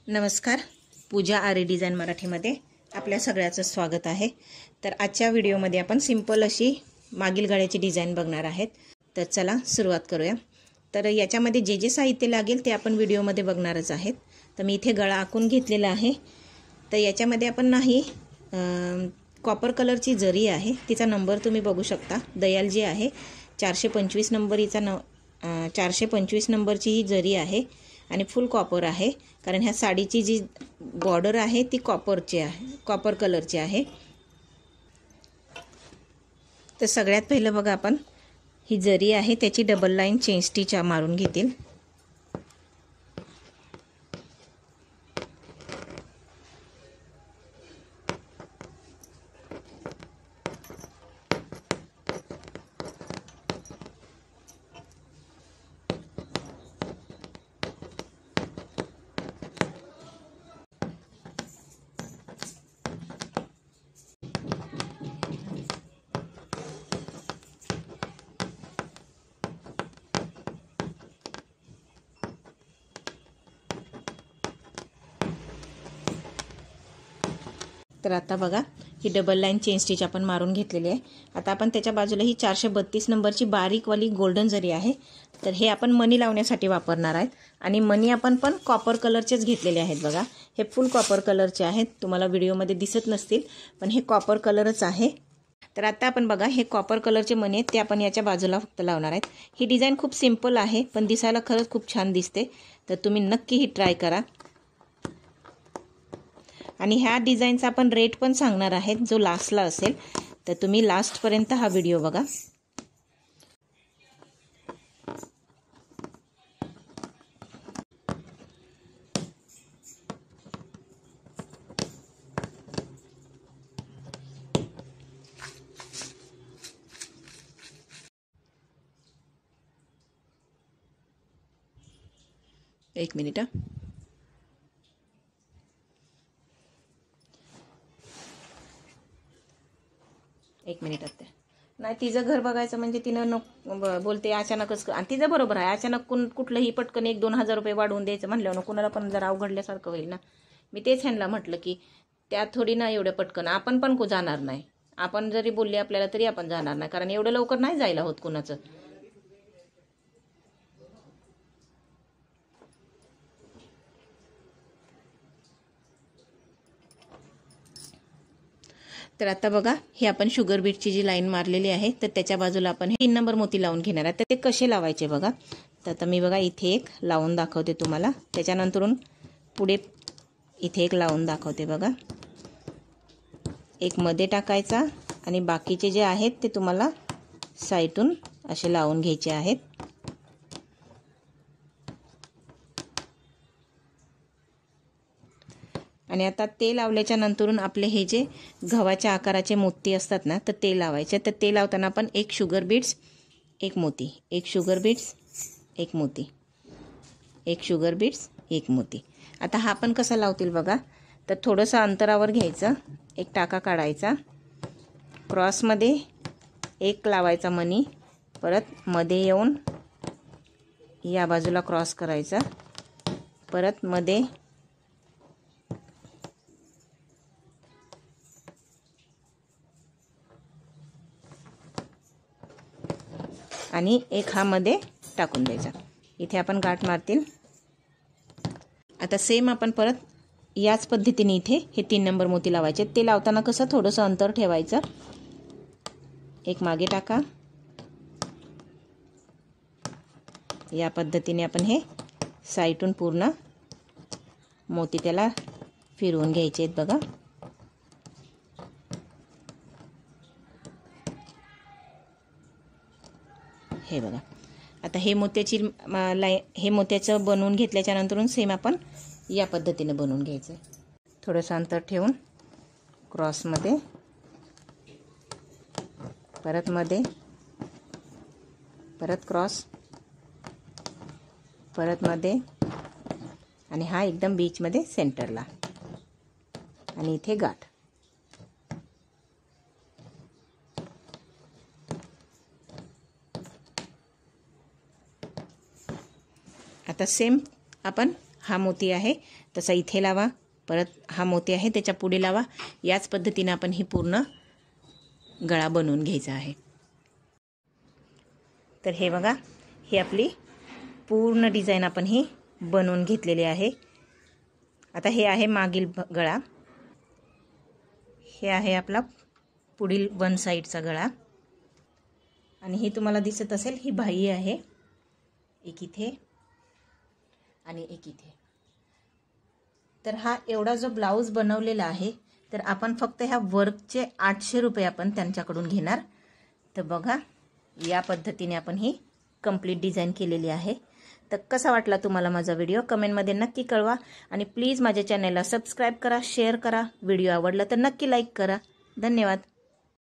नमस्कार, पूजा आरी डिझाइन मराठीमध्ये आपल्या सगळ्याचं स्वागत आहे। तर आजच्या व्हिडिओमध्ये आपण सिंपल अशी मागील गळ्याची डिझाइन बघणार आहेत। तर चला सुरुवात करूया। तर याच्यामध्ये जे जे साहित्य लागेल ते आपण व्हिडिओमध्ये बघणारच आहेत। तर मी इथे गळा आखून घेतलेला आहे। तर याच्यामध्ये आपण नाही कॉपर कलरची जरी आहे, तिचा नंबर तुम्ही बघू शकता। दयाल जी आहे 425 नंबर, हिचा 425 नंबरची ही जरी आहे आणि फुल कॉपर आहे, कारण ह्या साडीची जी बॉर्डर आहे ती कॉपरची आहे, कॉपर कलरची आहे। तर सगळ्यात पहिलं बघा, आपण ही जरी आहे त्याची डबल लाईन चेन स्टिच मारून घेतील। तर आता बघा, ही डबल लाईन चेन स्टिच आपण मारून घेतलेली आहे। आता आपण त्याच्या बाजूला ही 432 नंबरची बारीकवाली गोल्डन जरी आहे, तर हे आपण मनी लावण्यासाठी वापरणार आहेत। आणि मनी आपण पण कॉपर कलरचेच घेतलेले आहेत। बघा, हे फुल कॉपर कलरचे आहेत, तुम्हाला व्हिडिओमध्ये दिसत नसतील पण हे कॉपर कलरच आहे। तर आता आपण बघा, हे कॉपर कलरचे मनी आहेत ते आपण याच्या बाजूला फक्त लावणार आहेत। ही डिझाइन खूप सिंपल आहे, पण दिसायला खरंच खूप छान दिसते। तर तुम्ही नक्की ही ट्राय करा। आणि ह्या डिझाइनचा आपण रेट पण सांगणार आहेत, जो लास्टला असेल। तर तुम्ही लास्टपर्यंत हा व्हिडिओ बघा। एक मिनिट। एक मिनिट असते नाही, तिचं घर बघायचं म्हणजे तिनं बोलते अचानकच। आणि तिचं बरोबर आहे, अचानक कुठलंही पटकन 1-2 हजार रुपये वाढवून द्यायचं म्हणल्यावर कुणाला पण जरा अवघडल्यासारखं होईल ना। मी तेच ह्यांना म्हटलं की त्यात थोडी ना एवढं पटकन आपण पण जाणार नाही। आपण जरी बोलले आपल्याला तरी आपण जाणार नाही, कारण एवढं लवकर नाही जायला होत कुणाचं। तर आता बघा, हे आपण शुगर बीटची जी लाईन मारलेली आहे, तर त्याच्या बाजूला आपण हे 3 नंबर मोती लावून घेणार आहे। तर ते कसे लावायचे बघा। तर आता मी बघा इथे एक लावून दाखवते तुम्हाला, त्याच्यानंतरून पुढे इथे एक लावून दाखवते बघा। एक मध्ये टाकायचा आणि बाकीचे जे आहेत ते तुम्हाला साईडून असे लावून घ्यायचे आहेत। आणि आता ते लावल्याच्या नंतरून आपले हे जे गव्हाच्या आकाराचे मोती असतात ना, तर ते लावायचे। तर ते लावताना आपण एक शुगर बीट्स एक मोती, एक शुगर बीट्स एक मोती, एक शुगर बीट्स एक मोती। आता हा आपण कसा लावतील बघा। तर थोडंसं अंतरावर घ्यायचं, एक टाका काढायचा, क्रॉसमध्ये एक लावायचा मनी, परत मध्ये येऊन या बाजूला क्रॉस करायचा, परत मध्ये आणि एक हा मध्ये टाकून द्यायचा। इथे आपण गाठ मारतील। आता सेम आपण परत याच पद्धतीने इथे हे 3 नंबर मोती लावायचे। ते लावताना कसं थोडंसं अंतर ठेवायचं, एक मागे टाका। या पद्धतीने आपण हे साईडून पूर्ण मोती त्याला फिरवून घ्यायचे आहेत बघा। हे बघा, आता हे मोत्याची हे मोत्याचं बनवून घेतल्याच्या नंतरून सेम आपण या पद्धतीने बनवून घ्यायचं। थोडंसं अंतर ठेवून क्रॉसमध्ये, परत मध्ये, परत क्रॉस, परत मध्ये, आणि हा एकदम बीचमध्ये सेंटरला, आणि इथे गाठ। आता सेम आपण हा मोती आहे तसा इथे लावा, परत हा मोती आहे त्याच्या पुढे लावा. याच पद्धतीने आपण ही पूर्ण गळा बनवून घ्यायचा आहे. तर हे बघा, ही आपली पूर्ण डिझाईन आपण ही बनवून घेतलेली आहे. आता हे आहे मागील गळा, हे आहे आपला पुढील वन साईडचा गळा आणि ही तुम्हाला दिसत असेल ही बाही आहे, एक इथे आणि एक इथे. तर हा एवढा जो ब्लाऊज बनवलेला आहे तर आपण फक्त ह्या वर्कचे 800 रुपये आपण त्यांच्याकडून घेणार. तर बघा, या पद्धतीने आपण ही कंप्लीट डिझाईन केलेली आहे. तर कसा वाटला तुम्हाला माझा व्हिडिओ कमेंटमध्ये नक्की कळवा आणि प्लीज माझ्या चॅनलला सबस्क्राईब करा, शेअर करा. व्हिडिओ आवडला तर नक्की लाईक करा. धन्यवाद.